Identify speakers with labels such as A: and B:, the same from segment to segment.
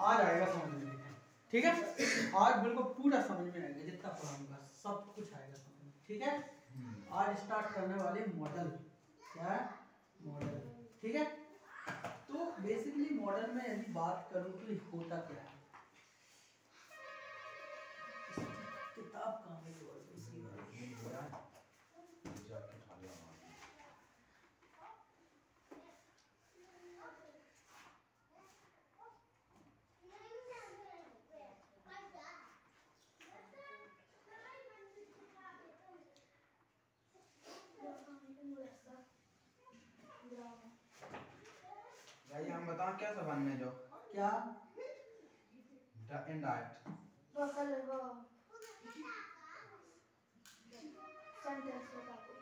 A: आज आएगा समझ में, ठीक है। आज बिल्कुल पूरा समझ में आएगा, जितना पढ़ाऊंगा सब कुछ आएगा समझ में, ठीक है। आज स्टार्ट करने वाले मॉडल, क्या है मॉडल, ठीक है। तो बेसिकली मॉडल में यदि बात करूं तो ये होता क्या है, किताब कहाँ है तो इसकी
B: भाई हम बताओ क्या सब बनने जो
A: क्या
B: इंडायरेक्ट
C: सेंटेंस बता दो।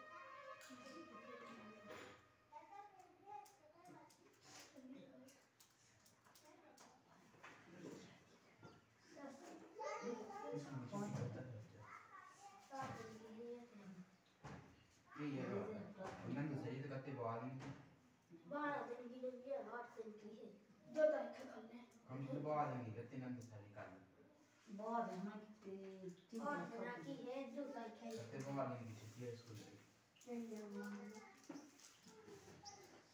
B: ये नंद सही तो करते बाद में
C: 12 दिन की लगी है, 8 दिन की है, 2 तारीख का कल है।
B: हम तो बाद में करते नंद सही कर
D: बहुत है ना कि
C: 8 दिन की है, 2 तारीख है।
B: करते बाद में की छुट्टी है स्कूल की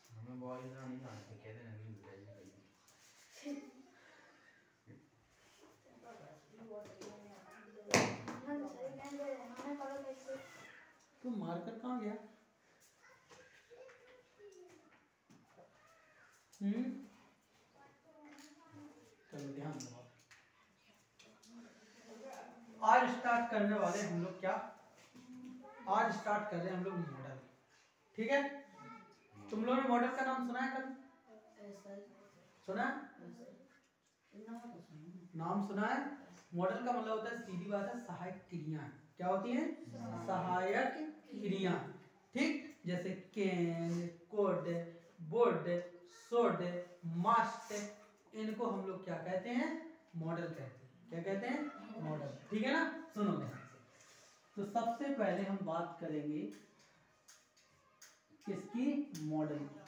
B: हमें बहुत इधर नहीं जाना चाहिए, कहते हैं नहीं बताइए
A: तो मार्कर कहाँ गया? चलो ध्यान दो। आज स्टार्ट करने वाले हम लोग क्या, आज स्टार्ट कर रहे हैं हम लोग मॉडल, ठीक है। तुम लोगों ने मॉडल का नाम सुना है कभी? सुना है? नाम सुना है। मॉडल का मतलब होता है, सीधी बात है, सहायक क्रियाएं। क्या होती हैं? सहायक क्रिया, ठीक। जैसे कैन, कोड, बोर्ड, सोड, मास्ट, इनको हम लोग क्या कहते हैं? मॉडल कहते हैं। क्या कहते हैं? मॉडल, ठीक है ना। सुनो ध्यान से। तो सबसे पहले हम बात करेंगे किसकी? मॉडल की।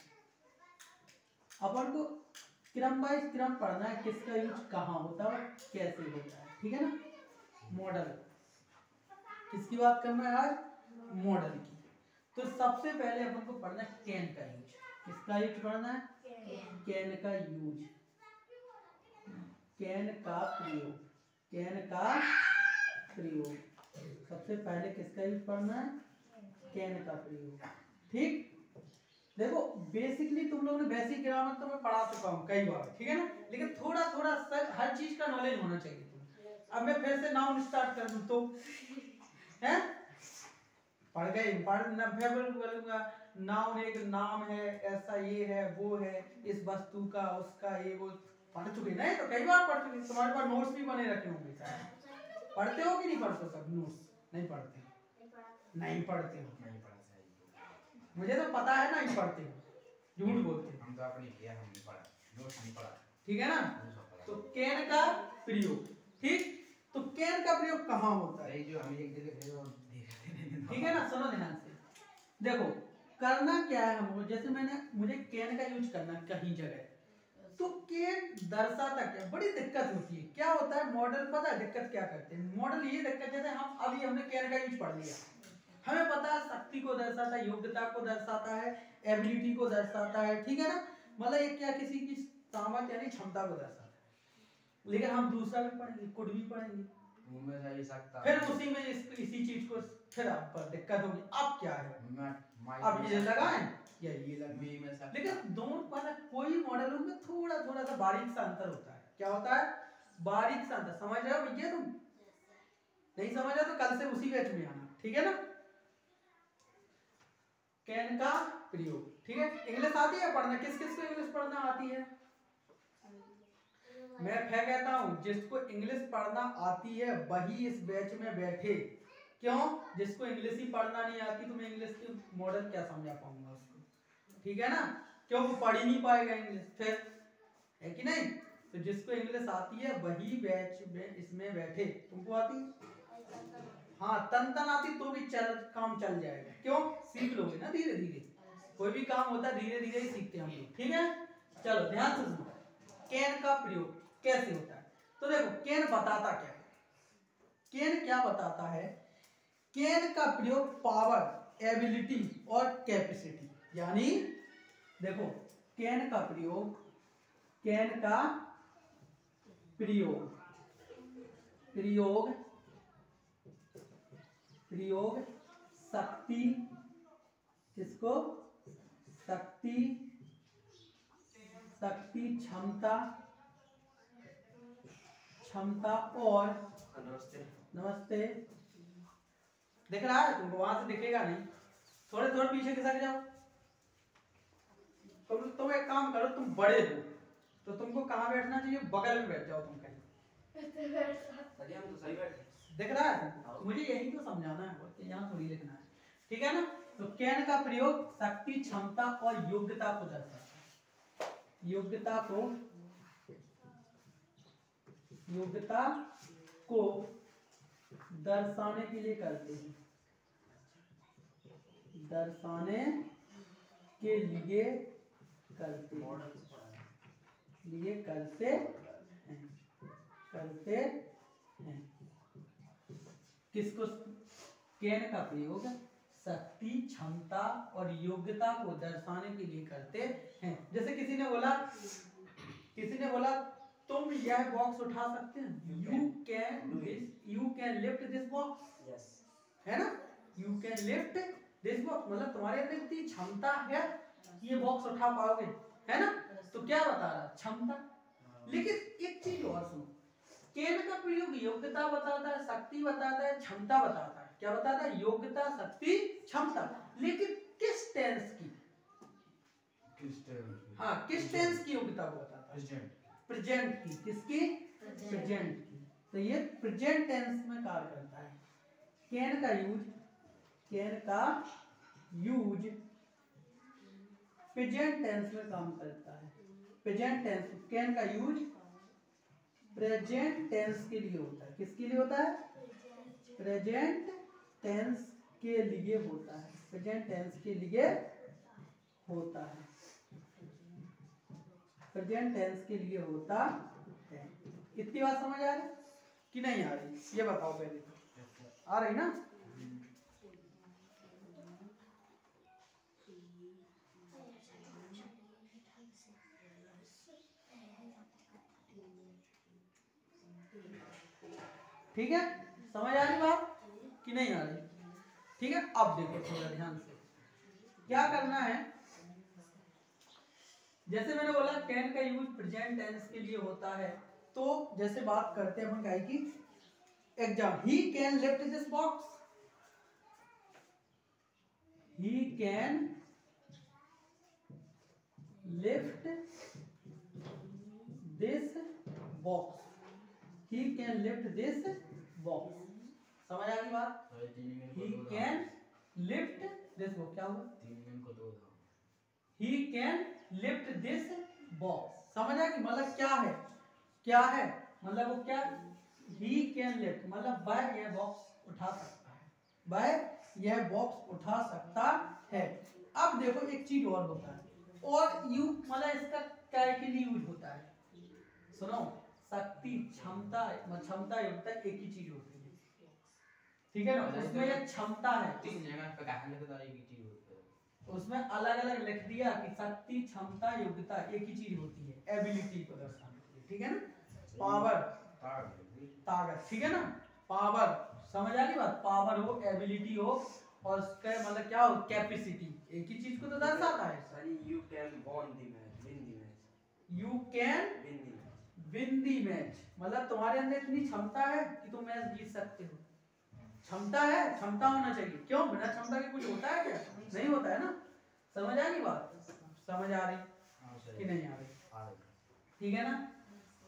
A: अपन को क्रम बाय क्रम पढ़ना है, किसका यूज कहाँ होता है, कैसे होता है, ठीक है ना। मॉडल किसकी बात करना है आज? मॉडल की। तो सबसे पहले अपन को पढ़ना है कैन का यूज। किसका यूज पढ़ना है? कैन का यूज, कैन का प्रयोग, कैन का प्रयोग। सबसे पहले किसका यूज पढ़ना है? कैन का प्रयोग, ठीक। देखो बेसिकली तुम लोगों ने बेसिक ग्रामर तो मैं पढ़ा चुका हूँ कई बार, ठीक है ना। लेकिन थोड़ा थोड़ा हर चीज का नॉलेज होना चाहिए तुम्हें। अब मैं फिर से नाउन स्टार्ट कर दूं तो है, पढ़ गए, पढ़ना फिर बोलूंगा नाउन एक नाम है, ऐसा ये है वो है, इस वस्तु का उसका ये वो पढ़ चुके नहीं तो कई बार पढ़ चुके। तुम्हारे पास नोट्स भी बने रखे होंगे, पढ़ते हो कि नहीं पढ़ते? सब नोट्स नहीं पढ़ते? नहीं पढ़ते हो?
B: नहीं पढ़ा सही,
A: मुझे तो पता है नहीं पढ़ते हो, झूठ बोलते हो।
B: हम तो अपनी किया, हम नहीं पढ़ा, नोट्स नहीं पढ़ा,
A: ठीक है ना। तो कैन का प्रयोग, ठीक। तो कैन का प्रयोग कहाँ होता है?
B: जो हम एक जगह वो
A: ठीक है ना। सुनो ध्यान से। देखो करना क्या है हमको, जैसे मुझे कैन का यूज करना कहीं जगह, तो कैन दर्शाता क्या? बड़ी दिक्कत होती है। क्या होता है मॉडल, पता है दिक्कत क्या करते हैं मॉडल? ये दिक्कत, जैसे हम अभी हमने कैन का यूज पढ़ लिया, हमें पता है शक्ति को दर्शाता है, योग्यता को दर्शाता है, एबिलिटी को दर्शाता है, ठीक है ना। मतलब ये क्या, किसी की सामर्थ्य यानी क्षमता को दर्शाता है। लेकिन हम दूसरा भी पढ़ेंगे, कुड भी पढ़ेंगे, फिर उसी में इसी चीज को फिर आप पर दिक्कत होगी। अब क्या है, अब ये लगाएं या ये लगाएं, लेकिन दोनों पर कोई मॉडलों में थोड़ा थोड़ा सा बारीक सा अंतर होता है। क्या होता है? बारीक सा अंतर। समझ रहे हो भैया? तुम नहीं समझ रहे तो कल से उसी बैच में आना, ठीक है ना। कैन का प्रयोग, ठीक है। इंग्लिश आती है पढ़ना? किस किस को इंग्लिश पढ़ना आती है? मैं फिर कहता हूं, जिसको इंग्लिश पढ़ना आती है वही इस बैच में बैठे। क्यों? जिसको इंग्लिश ही पढ़ना नहीं आती तो मैं इंग्लिश के मॉडल क्या समझा पाऊंगा उसको, ठीक है ना। क्यों? वो पढ़ ही नहीं पाएगा इंग्लिश, फिर है कि नहीं। तो जिसको इंग्लिश आती है वही बैच में इसमें बैठे। तुमको आती है? हाँ, तन तन आती तो भी काम चल जाएगा। क्यों? सीख लोगे ना धीरे धीरे। कोई भी काम होता है धीरे धीरे ही सीखते हैं हम लोग, ठीक है। चलो ध्यान से सुनो। कैन का प्रयोग, कैसे होता है। तो देखो कैन बताता क्या है, कैन क्या बताता है, कैन का प्रयोग पावर, एबिलिटी और कैपेसिटी, यानी देखो कैन का प्रयोग, कैन का प्रयोग प्रयोग प्रयोग शक्ति, किसको, शक्ति, शक्ति, क्षमता, क्षमता और नमस्ते, दिख रहा है तुमको, वहां से दिखेगा नहीं, थोड़े थोड़े पीछे खिसक जाओ। तुम एक काम करो, तुम बड़े हो तो तुमको कहाँ बैठना चाहिए, बगल में बैठ जाओ तुम कहीं,
B: हम तो सही बैठे।
A: दिख रहा है, मुझे यही तो समझाना है, और यहाँ थोड़ी लिखना है, ठीक है ना। तो कैन का प्रयोग शक्ति, क्षमता और योग्यता को दर्शाता है, योग्यता को दर्शाने के लिए करते हैं, दर्शाने के लिए करते हैं। किसको, कैन का प्रयोग शक्ति, क्षमता और योग्यता को दर्शाने के लिए करते हैं। जैसे किसी ने बोला तुम यह बॉक्स उठा सकते हैं, you can lift this box, है ना, you can lift this box, मतलब तुम्हारे अंदर इतनी क्षमता है कि ये बॉक्स उठा पाओगे, है ना। तो क्या बता रहा, क्षमता। लेकिन एक चीज और सुनो, कैन का प्रयोग योग्यता बताता है, शक्ति बताता है, क्षमता बताता है, क्या बताता है, योग्यता, शक्ति, क्षमता, लेकिन किस टेंस की, हाँ किस टेंस की योग्यता को बताता है, प्रेजेंट की, किसकी, प्रेजेंट की। तो ये प्रेजेंट टेंस में कार्य करता है। कैन का यूज प्रेजेंट टेंस में काम करता है, प्रेजेंट टेंस, कैन का यूज प्रेजेंट टेंस के लिए होता है, किसके लिए होता है, प्रेजेंट टेंस के लिए होता है, प्रेजेंट टेंस के लिए होता है, प्रेजेंट टेंस के लिए होता है। इतनी बात समझ आ रही कि नहीं आ रही, ये बताओ पहले तो, आ रही ना। ठीक है, समझ आ रही बात कि नहीं आ रही, ठीक है। अब देखो थोड़ा ध्यान से क्या करना है, जैसे मैंने बोला कैन का यूज प्रेजेंट टेंस के लिए होता है, तो जैसे बात करते हैं अपन क्या की, exam, he can lift this box, he can lift this box, he can lift this box, समझ आ गई बात, he can lift this box, क्या हुआ, he can lift this box, समझ आ गई, मतलब क्या है, मतलब वो क्या, he can lift मतलब वह यह बॉक्स उठा सकता है, वह यह बॉक्स उठा सकता है। अब देखो एक चीज और होता है, और यू मतलब इसका क्या के लिए यूज होता है, सुनो, शक्ति, क्षमता, योग्यता एक ही चीज होती है, ठीक है ना, उसमें ये क्षमता है,
B: तीन जगह पे कहां लिखा था एक ही चीज होती है,
A: उसमें अलग अलग लिख दिया कि शक्ति, क्षमता, योग्यता एक ही चीज होती है, एबिलिटी को दर्शाने के लिए, ठीक है ना, पावर, ताकत, ठीक है ना, पावर, समझ आ गई बात, पावर हो, एबिलिटी हो, और उसका मतलब क्या हो, कैपेसिटी, एक ही चीज को तो दर्शाता है।
E: You can won the match, win the match,
A: you can win the match, मतलब तुम्हारे अंदर इतनी क्षमता है कि तुम मैच जीत सकते हो, क्षमता है, क्षमता होना चाहिए, क्यों, बिना क्षमता के कुछ होता है क्या, नहीं होता है ना। समझ आ गई बात, समझ आ रही कि नहीं आ रही, ठीक है ना।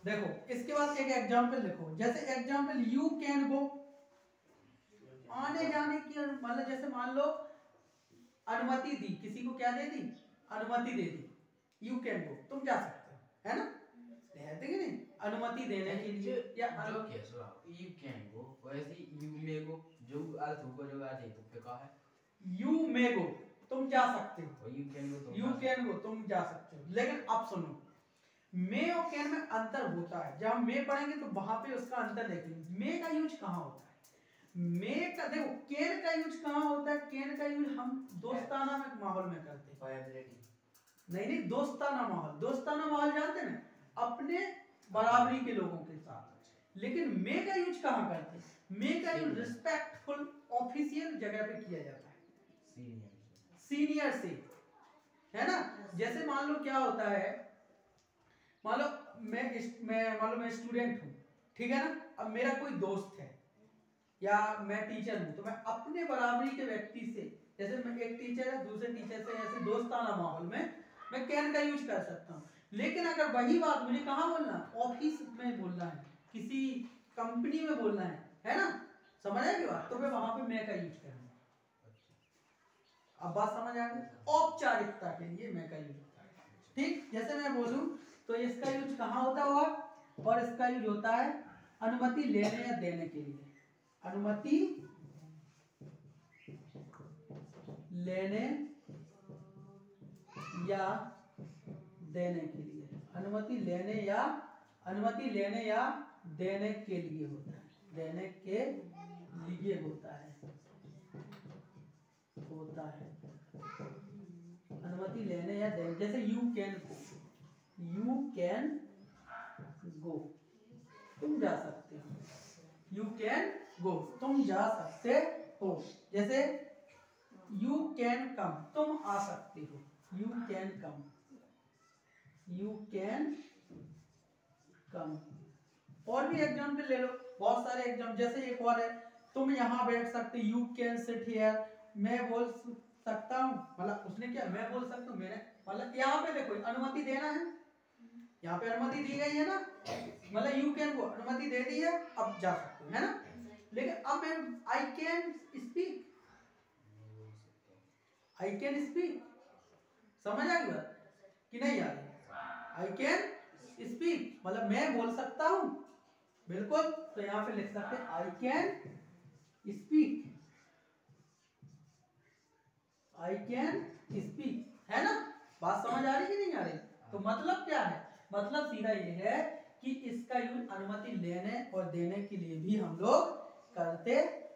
A: देखो इसके बाद एक एग्जांपल लिखो, जैसे एग्जांपल यू कैन गो, आने जाने की मतलब, जैसे मान लो अनुमति दी, किसी को क्या दे दी, अनुमति दे दी, यू कैन गो, तुम जा सकते हो, है ना, कहते कि नहीं, अनुमति देने के लिए, या
B: जो क्या यू कैन गो, वैसे यू मे गो, जो अर्थ होगा जो आ जाए तो क्या कहा है,
A: यू मे गो, तुम जा सकते हो,
B: और यू कैन गो
A: तुम जा सकते हो। लेकिन अब सुनो, मे और कैन में अंतर होता है। जब हम मे पढ़ेंगे तो वहां पे उसका अंतर देखेंगे। मे का यूज कहाँ होता है, मे का देखो, कैन का यूज कहाँ होता है। कैन का यूज हम दोस्ताना में माहौल में करते हैं। नहीं, दोस्ताना माहौल, दोस्ताना माहौल जानते हैं ना, अपने बराबरी के लोगों के साथ। लेकिन मे का यूज कहाँ करते हैं, मे का यूज रिस्पेक्टफुल ऑफिशियल जगह पे किया जाता है, सीनियर से, है ना। जैसे मान लो क्या होता है, मान लो मैं स्टूडेंट हूँ, ठीक है ना। अब मेरा कोई दोस्त है या मैं टीचर हूँ, तो मैं अपने बराबरी के व्यक्ति से, जैसे मैं एक टीचर है दूसरे टीचर से, ऐसे दोस्ताना माहौल में मैं कैन का यूज कर सकता हूँ। लेकिन अगर वही बात मुझे कहाँ बोलना, ऑफिस में बोलना है, किसी कंपनी में बोलना है ना, समझ आएगी बात, तो मैं वहां पे मैं का यूज करूंगा। अब बात समझ आ गई, औपचारिकता के लिए मैं का यूज होता है, ठीक। जैसे मैं बोलूं तो इसका यूज कहाँ होता हुआ, और इसका यूज होता है अनुमति लेने या देने के लिए, अनुमति लेने या देने के लिए, अनुमति लेने या देने के लिए होता है, देने के लिए होता है अनुमति लेने या देने। जैसे यू कैन गो, तुम जा सकते हो, यू कैन गो, तुम जा सकते हो। जैसे यू कैन कम, तुम आ सकते हो, यू कैन कम, और भी एग्जाम्पल ले लो, बहुत सारे एग्जाम्पल। जैसे एक और है, तुम यहाँ बैठ सकते, यू कैन सिट हियर, मैं बोल सकता हूँ, मतलब उसने क्या, मैं बोल सकता हूँ, मैंने, मतलब यहाँ पे देखो अनुमति देना है, यहाँ पे अनुमति दी गई है ना, मतलब यू कैन को अनुमति दे दी है, अब जा सकते हो, है ना। लेकिन अब मैं आई कैन स्पीक, समझ आ गई बात कि नहीं आ रही, आई कैन स्पीक मतलब मैं बोल सकता हूँ, बिल्कुल। तो यहाँ पे लिख सकते हैं आई कैन स्पीक, है ना। बात समझ आ रही कि नहीं आ रही। तो मतलब क्या है, मतलब सीधा ये है कि इसका यूज अनुमति लेने और देने के लिए भी हम लोग करते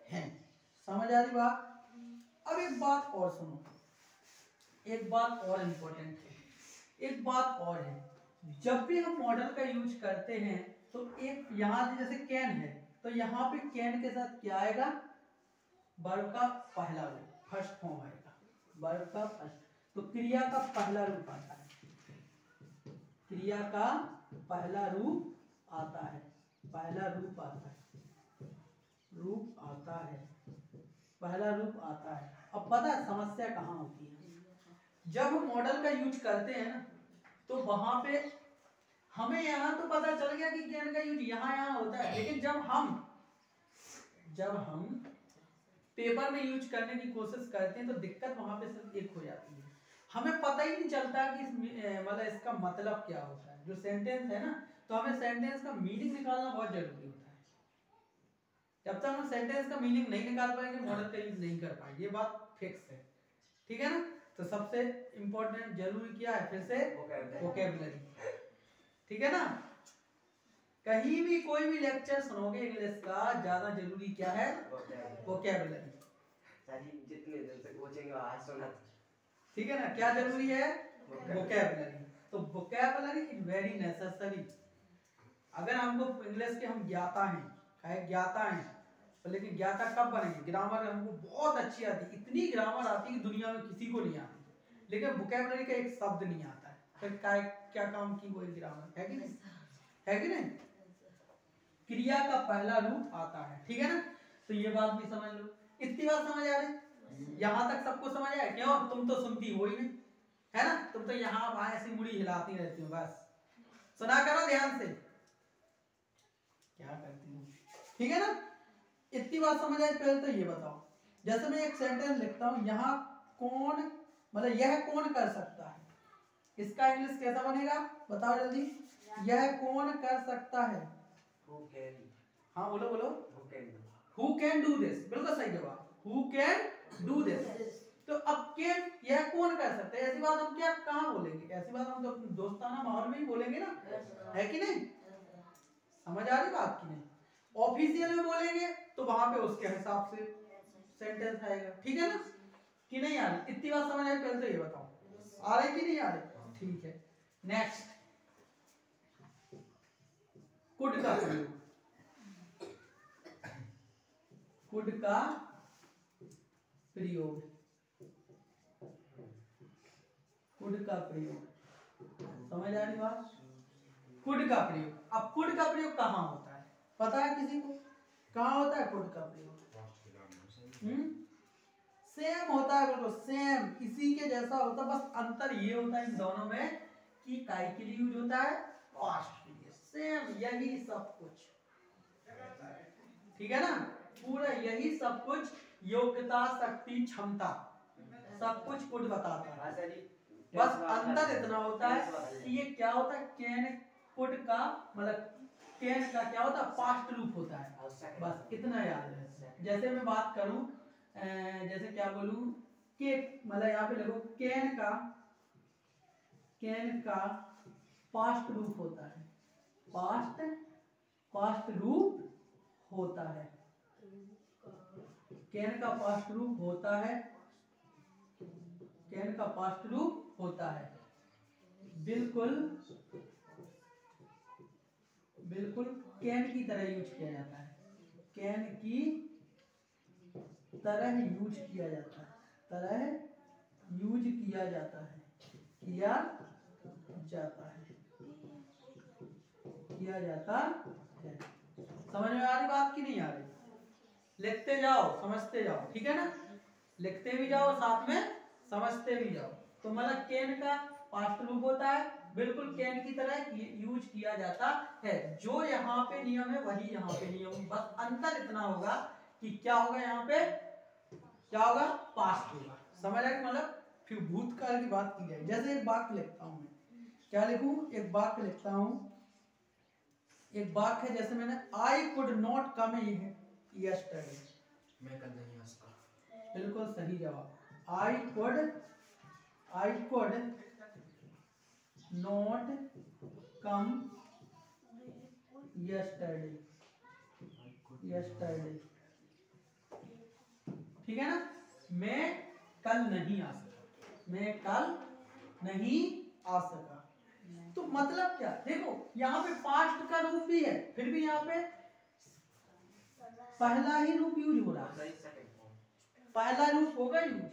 A: हैं। समझ आ रही बात। अब एक बात और सुनो, एक बात और इम्पोर्टेंट है, एक बात और है, जब भी हम मॉडल का यूज करते हैं तो एक यहाँ जैसे कैन है, तो यहाँ पे कैन के साथ क्या आएगा, वर्ब का पहला रूप, फर्स्ट फॉर्म आएगा, वर्ब का फर्स्ट। तो क्रिया का पहला रूप आता है, क्रिया का पहला रूप आता है, पहला रूप आता है, पहला रूप आता है। अब पता है समस्या कहाँ होती है, जब हम मॉडल का यूज करते हैं ना, तो वहां पे हमें यहाँ तो पता चल गया कि कैन का यूज यहाँ होता है, लेकिन जब हम पेपर में यूज करने की कोशिश करते हैं तो दिक्कत वहां पे सिर्फ एक हो जाती है, हमें पता ही नहीं चलता कि मतलब इसका मतलब क्या होता है। जो सेंटेंस है ना, तो हमें सेंटेंस का मीनिंग निकालना बहुत जरूरी होता है। जब तक हम सेंटेंस का मीनिंग नहीं निकाल पाएंगे, मॉडल का यूज नहीं कर पाएंगे, ये बात फिक्स है, ठीक है ना। तो सबसे इंपॉर्टेंट जरूरी क्या है, फिर से वोकैबुलरी, ठीक है ना। कहीं भी कोई भी लेक्चर सुनोगे इंग्लिश का, ज्यादा जरूरी क्या है, वोकैबुलरी।
E: जितने दिन से कोचिंग आज सुना,
A: ठीक है ना, क्या जरूरी है, वोकैबुलरी। तो वोकैबुलरी इज वेरी नेसेसरी। अगर हमको इंग्लिश के हम ज्ञाता हैं, तो लेकिन ज्ञाता कब बनेंगे, ग्रामर हमको बहुत अच्छी आती है, इतनी ग्रामर आती है कि दुनिया में किसी को नहीं आती, लेकिन वोकैबुलरी का एक शब्द नहीं आता है, फिर क्या काम की वो ग्रामर, है कि नहीं। क्रिया का पहला रूप आता है, ठीक है ना। तो ये बात भी समझ लो, इतनी बात समझ आ रही, यहां तक सबको समझ आया। क्यों, तुम तो सुनती हो ही नहीं, है ना, तुम तो यहाँ वहां ऐसी मुड़ी हिलाती रहती हो, बस सुना करो ध्यान से, क्या करती हो, ठीक है ना। इतनी बात समझ आई। पहले तो ये बताओ, जैसे मैं एक सेंटेंस लिखता हूं, यहाँ कौन, मतलब यह कौन कर सकता है, इसका इंग्लिश कैसा बनेगा, बताओ जल्दी। यह कौन कर सकता है, हाँ बोलो, हु कैन डू दिस, बिल्कुल सही जवाब, हु कैन डू दिस। तो अब कैन यह कौन कर सकता है? ऐसी बात हम क्या कहाँ बोलेंगे? ऐसी बात हम तो अपने दोस्ताना माहौल में ही बोलेंगे ना, है कि नहीं? समझ आ रही बात की नहीं? ऑफिशियल में बोलेंगे तो वहां पे उसके हिसाब से सेंटेंस आएगा, ठीक है ना? कि नहीं आ रही? इतनी बात समझ आई? पहले तो ये बताओ आ रही कि नहीं आ रही? ठीक है, नेक्स्ट कुड का प्रयोग। कुड का प्रयोग, कुड का प्रयोग, समझ आ रही बात? कुड का प्रयोग। अब कुड का प्रयोग कहाँ होता है पता है किसी को? कहाँ होता है कुड का प्रयोग? सेम होता है, बिल्कुल सेम इसी के जैसा होता है, बस अंतर ये होता है इन दोनों में कि काई के लिए यूज होता है, पास्ट के लिए। सेम यही सब कुछ, ठीक है ना? पूरा यही सब कुछ, योग्यता, शक्ति, क्षमता, सब कुछ कुड बताता है। बस अंतर इतना होता है कि ये क्या होता है, कैन कुड का मतलब कैन का क्या होता है, पास्ट रूप होता है, बस इतना याद है। जैसे मैं बात करूं जैसे क्या बोलूं कि मतलब यहाँ पे देखो कैन का पास्ट रूप होता है, पास्ट रूप होता है, कैन का पास्ट रूप होता है, कैन का पास्ट रूप होता है, बिल्कुल कैन की तरह यूज किया जाता है, कैन की तरह यूज किया जाता है, तरह यूज किया जाता है, किया जाता है, किया जाता है। समझ में आ रही बात की नहीं आ रही? लिखते जाओ, समझते जाओ, ठीक है ना? लिखते भी जाओ साथ में समझते भी जाओ। तो मतलब कैन का पास्ट रूप होता है, बिल्कुल कैन की तरह यूज किया जाता है। जो यहाँ पे नियम है वही यहाँ पे नियम, बस अंतर इतना होगा कि क्या होगा यहाँ पे, क्या होगा, पास्ट होगा। समझ आए? मतलब फिर भूतकाल की बात की जाए। जैसे एक वाक्य लिखता हूं मैं, क्या लिखूं? एक वाक्य लिखता हूं, एक वाक्य है जैसे मैंने I could not come yesterday,
B: मैं कल नहीं आ सका।
A: बिल्कुल सही जवाब। I could not come yesterday, ठीक है ना? मैं कल नहीं आ सका, मैं कल नहीं आ सका। तो मतलब क्या, देखो यहाँ पे पास्ट का रूप भी है, फिर भी यहाँ पे पहला ही रूप यूज हो रहा है, पहला रूप होगा यूज।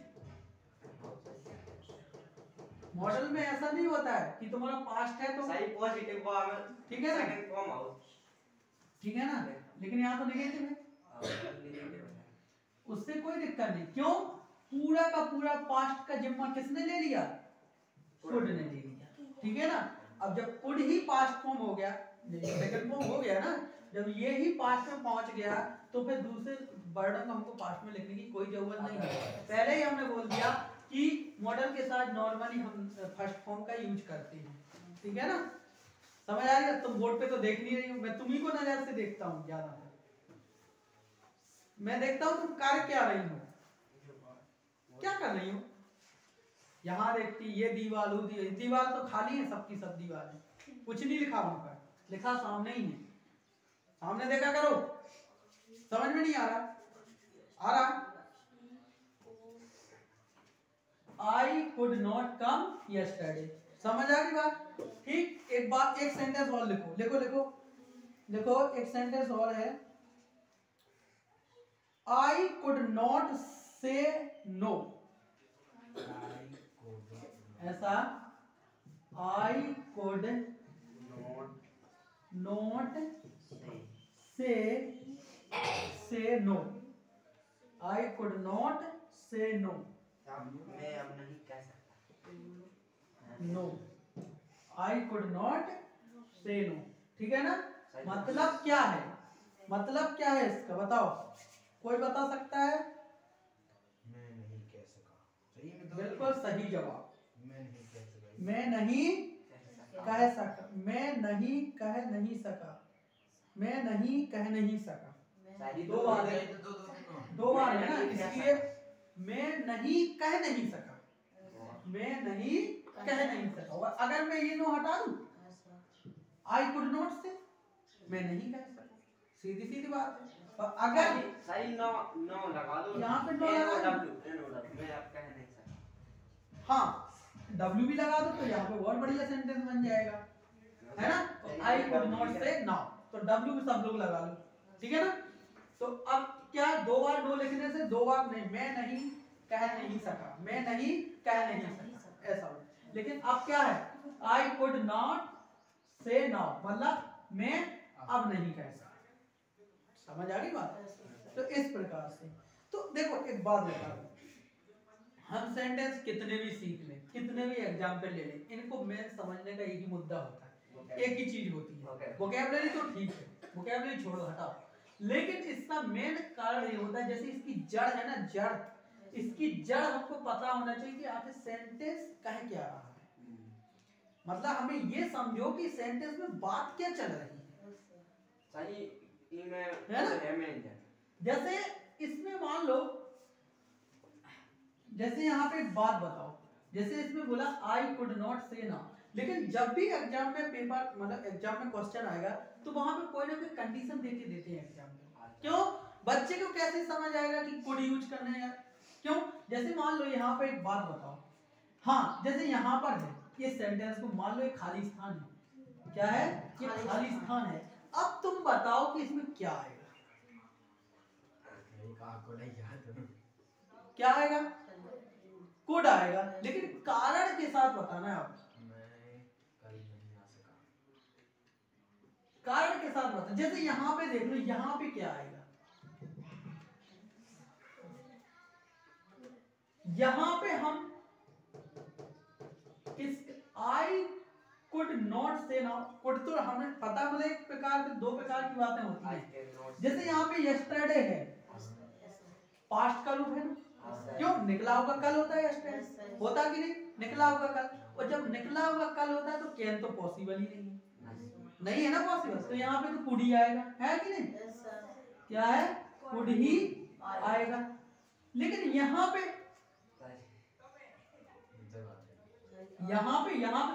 A: मॉडल में ऐसा नहीं होता है कि तुम्हारा पास्ट है तो
E: सही पॉजिटिव फॉर्म,
A: ठीक है ना,
E: सेकंड फॉर्म आउट,
A: ठीक है ना? लेकिन यहाँ तो नेगेटिव है, उससे कोई दिक्कत नहीं। क्यों? पूरा का पूरा पास्ट का जिम्मा किसने ले लिया? कुड ने ले लिया, ठीक है ना? अब जब कुड ही पास्ट फॉर्म हो गया, सेकंड फॉर्म हो गया ना, जब ये ही पास्ट में पहुंच गया तो फिर दूसरे वर्ड को हमको पास्ट में लिखने की कोई जरूरत नहीं है। पहले ही हमने बोल दिया कि मॉडल के साथ नॉर्मली हम फर्स्ट फॉर्म का यूज करते हैं, ठीक है ना? समझ आ रही है? तुम बोर्ड पे तो देख नहीं रही हो, मैं तुम्ही को नजर से देखता हूँ, ज्यादा मैं देखता हूँ तुम कर क्या रही हो, क्या कर रही हो। यहाँ देखती ये दीवार हो, दीवार तो खाली है, सबकी सब दीवार है, कुछ नहीं लिखा वहां पर, लिखा सामने ही है, सामने देखा करो। समझ में नहीं आ रहा? आ रहा? I could not come yesterday, समझ आ गई बात? ठीक, एक बात, एक सेंटेंस और लिखो, लिखो लिखो लिखो, एक सेंटेंस और है, आई कुड नॉट से नो, ऐसा आई कुड नॉट से नो, आई कुड नॉट से नो,
E: मैं अब नहीं कह सकता,
A: नो, आई कुड नॉट से नो, ठीक है ना? मतलब क्या है, मतलब क्या है इसका बताओ, कोई बता सकता है?
B: मैं नहीं कह सका। सही में तो
A: बिल्कुल सही जवाब,
B: मैं नहीं कह सका।
A: मैं नहीं कह सका, मैं नहीं कह नहीं सका, मैं नहीं कह नहीं सका, दो बार है, दो बार है ना, इसलिए मैं नहीं कह नहीं सका, मैं नहीं कह नहीं सका। और अगर मैं ये नो हटा दूं आई कुड नॉट से, मैं नहीं कह सका, सीधी सीधी बात है। और अगर
E: सही नो नो लगा दो,
A: यहाँ पे नो लगा दो,
E: मैं आप कह नहीं सकता।
A: हाँ डब्ल्यू भी लगा दो तो यहाँ पे बहुत बढ़िया सेंटेंस बन जाएगा, है ना। तो आई कुड नॉट से नाउ, तो डब्ल्यू भी सब लोग लगा लो, ठीक है ना। तो अब क्या दो बार नो लिखने से दो बार नहीं, मैं नहीं कह नहीं सका, मैं नहीं कह नहीं सका ऐसा हो। लेकिन अब क्या है, आई कुड नॉट से नाउ, मतलब मैं अब नहीं कह सकता। समझ आ गई बात। तो इस प्रकार से, तो देखो एक बात बता दूं, हम सेंटेंस कितने भी सीख लें, कितने भी एग्जाम्पल ले लें, इनको मेन समझने का एक ही मुद्दा होता है, एक ही चीज होती है। वोकैबुलरी तो ठीक है, वोकैबुलरी छोड़ो हटाओ, लेकिन इसका मेन कारण ये होता है, जैसे इसकी जड़ है ना, जड़, इसकी जड़ हमको पता होना चाहिए कि आखिर सेंटेंस कह क्या रहा है। मतलब हमें ये समझो कि सेंटेंस में बात क्या चल रही है,
E: सही ईमेल
A: है ना?
E: है में
A: जैसे इसमें मान लो, जैसे यहाँ पे एक बात बताओ, जैसे इसमें बोला आई कुड नॉट से ना, लेकिन जब भी एग्जाम में पेपर, मतलब एग्जाम में क्वेश्चन आएगा तो वहां पे कोई ना कोई कंडीशन देके देते हैं एग्जाम में। क्यों? बच्चे को कैसे समझ आएगा कि कुड यूज करना है यार? क्यों? जैसे मान लो यहाँ पे एक बात बताओ, हाँ जैसे यहाँ पर है ये सेंटेंस को, मान लो एक खाली स्थान है, क्या है ये खाली स्थान है। अब तुम बताओ कि इसमें क्या आएगा, क्या आएगा? कुड आएगा, लेकिन कारण के साथ बताना है आपको, कारण के साथ बताना। जैसे यहाँ पे देख लो, यहाँ पे क्या आएगा, यहाँ पे हम इस आई कुड नॉट से नाउ, कुड तो हमें पता, मतलब एक प्रकार के दो प्रकार की बातें होती हैं। जैसे यहाँ पे यस्टरडे है, पास्ट का रूप है ना, क्यों? निकला हुआ कल होता है यस्टरडे, होता कि नहीं? निकला हुआ कल, और जब निकला हुआ कल होता है तो कैन तो पॉसिबल ही नहीं है, नहीं है ना पॉसिबल, तो यहाँ पे तो कुड ही आएगा, है कि नहीं? क्या है? कुड ही आएगा। लेकिन यहाँ पे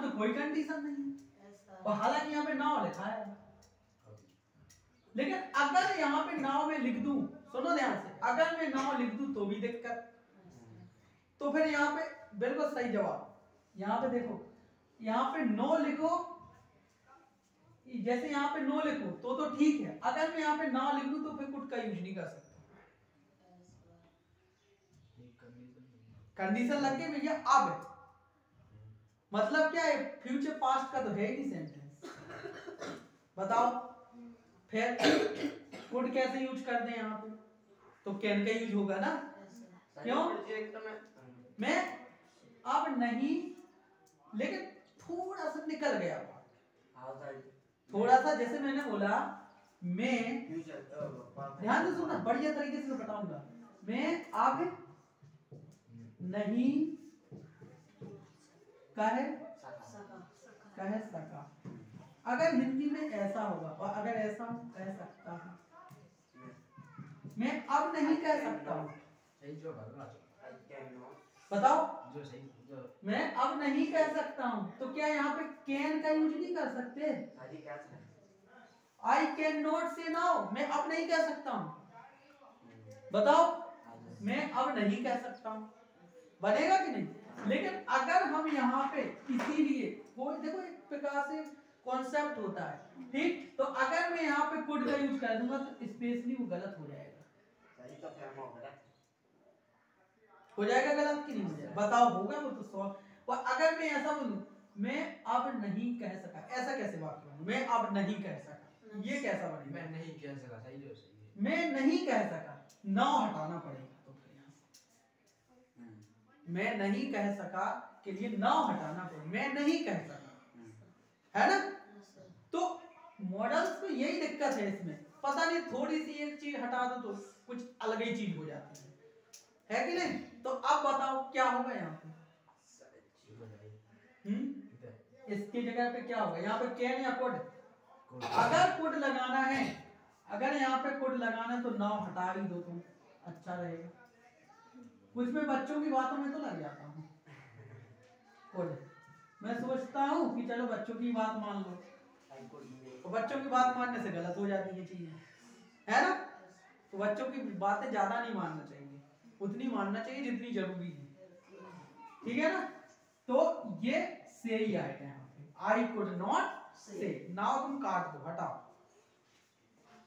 A: तो कोई कंडीशन नहीं है, और हालांकि यहाँ पे नाउ लिखा है, लेकिन अगर यहाँ पे नाउ में लिख दूं, सुनो ध्यान से, अगर मैं नाउ लिख दूं तो भी दिक्कत। तो फिर यहाँ पे बिल्कुल सही जवाब, यहाँ पे देखो, यहाँ पे नो लिखो, जैसे यहाँ पे नो लिखो तो ठीक है, अगर मैं यहाँ पे ना लिख दूं तो फिर कुड का यूज नहीं कर सकता। कंडीशन लग गई भैया, अब मतलब क्या है, फ्यूचर पास्ट का तो है ही सेंटेंस, बताओ फिर कुड कैसे यूज कर दें यहाँ पे, तो कैन का यूज होगा ना। क्यों? मैं अब नहीं, लेकिन थोड़ा सा निकल गया, थोड़ा सा, जैसे मैंने बोला, मैं, ध्यान से सुनना, बढ़िया तरीके से बताऊंगा, मैं अब नहीं कह सका। अगर हिंदी में ऐसा होगा, और अगर ऐसा कह सकता हूं, मैं अब नहीं कह सकता हूं, बताओ, मैं अब नहीं कह सकता हूं, तो क्या यहाँ पे कैन का यूज नहीं कर सकते? आई कैन नॉट से नाउ, मैं अब नहीं कह सकता हूं, बताओ, मैं अब नहीं कह सकता हूं, बनेगा कि नहीं? लेकिन अगर हम यहाँ पे इसीलिए, वो देखो एक प्रकार से कॉन्सेप्ट होता है, ठीक, तो अगर मैं यहाँ पे कुड का यूज कर दूंगा तो स्पेशली वो गलत हो जाएगा, हो जाएगा गलत कि नहीं हो जाएगा? बताओ, होगा वो तो 100। और अगर मैं ऐसा बोलूं, मैं अब नहीं कह सका, ऐसा कैसे बात करूं, मैं अब नहीं कह सका, ये कैसा बनेगा?
B: मैं नहीं कह सका, सही जो सही है,
A: मैं नहीं कह सका, नाउ हटाना पड़ेगा, तो फिर यहाँ से मैं नहीं कह सका के लिए नाउ हटाना पड़ेगा, मैं नहीं कह सका, है ना। तो मॉडल्स को यही दिक्कत है इसमें, पता नहीं थोड़ी सी एक चीज हटा दो तो कुछ अलग ही चीज हो जाती है कि नहीं? तो अब बताओ क्या होगा यहाँ पे, इसकी जगह पे क्या होगा, यहाँ पे कैन या कुड? अगर कुड लगाना है, अगर यहाँ पे कुड लगाना है तो नाउ हटा ही दो तुम, अच्छा रहेगा, कुछ मैं बच्चों की बातों में तो लग जाता हूँ। कोड मैं सोचता हूँ कि चलो बच्चों की बात मान लो, तो बच्चों की बात मानने से गलत हो जाती है चीजें, है ना। तो बच्चों की बातें ज्यादा नहीं मानना चाहिए, उतनी मानना चाहिए जितनी जरूरी है, ठीक है ना। तो ये से ही आएगा यहाँ पे, आई कुड नॉट से। नाउ तुम काट दो, हटाओ,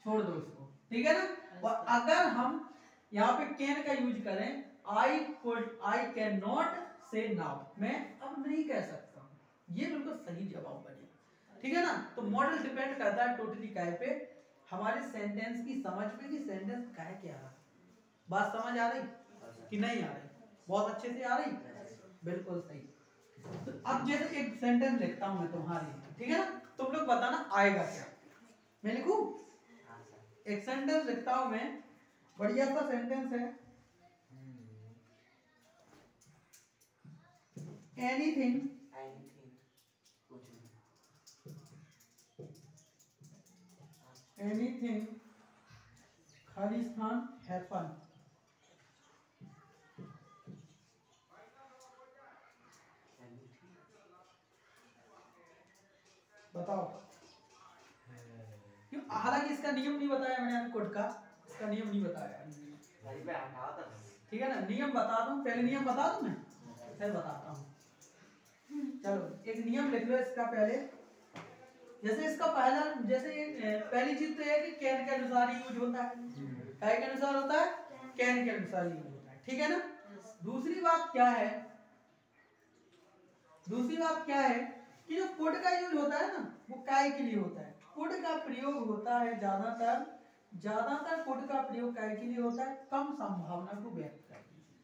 A: छोड़ दो इसको, ठीक है ना। और अगर हम यहाँ पे कैन का यूज करें, आई कैन नॉट से नाउ, मैं अब नहीं कह सकता हूँ, ये बिल्कुल सही जवाब बनेगा, ठीक है ना। तो मॉडल डिपेंड करता है टोटली काय पे, हमारे सेंटेंस की समझ पे कि सेंटेंस काय क्या है। बात समझ आ रही कि नहीं आ रही? बहुत अच्छे से आ रही, बिल्कुल सही। तो अब जैसे एक सेंटेंस लिखता हूं मैं तुम्हारे लिए, ठीक है ना, तुम लोग बताना आएगा क्या। मैं लिखूं? एक सेंटेंस लिखता हूं मैं, बढ़िया सा सेंटेंस है, एनीथिंग एनीथिंग खालिस्तान हैपन। बताओ क्यों? हालांकि इसका नियम नहीं बताया मैंने, कोड का इसका नियम नहीं बताया, ठीक है ना। नियम बता दूं, पहले नियम बता दूं मैं, फिर बताता हूँ। चलो एक नियम लिख लो इसका पहले। जैसे इसका पहला, जैसे पहली चीज तो है कि कैन के अनुसार ही यूज होता है, काय के अनुसार होता है, कैन के अनुसार यूज होता है, ठीक है ना। दूसरी बात क्या है, दूसरी बात क्या है कि जो कुड का यूज होता है ना, वो काय के लिए होता है। कुड का प्रयोग होता है ज्यादातर कुड का प्रयोग काय के लिए होता है, कम संभावना को व्यक्त करने के लिए,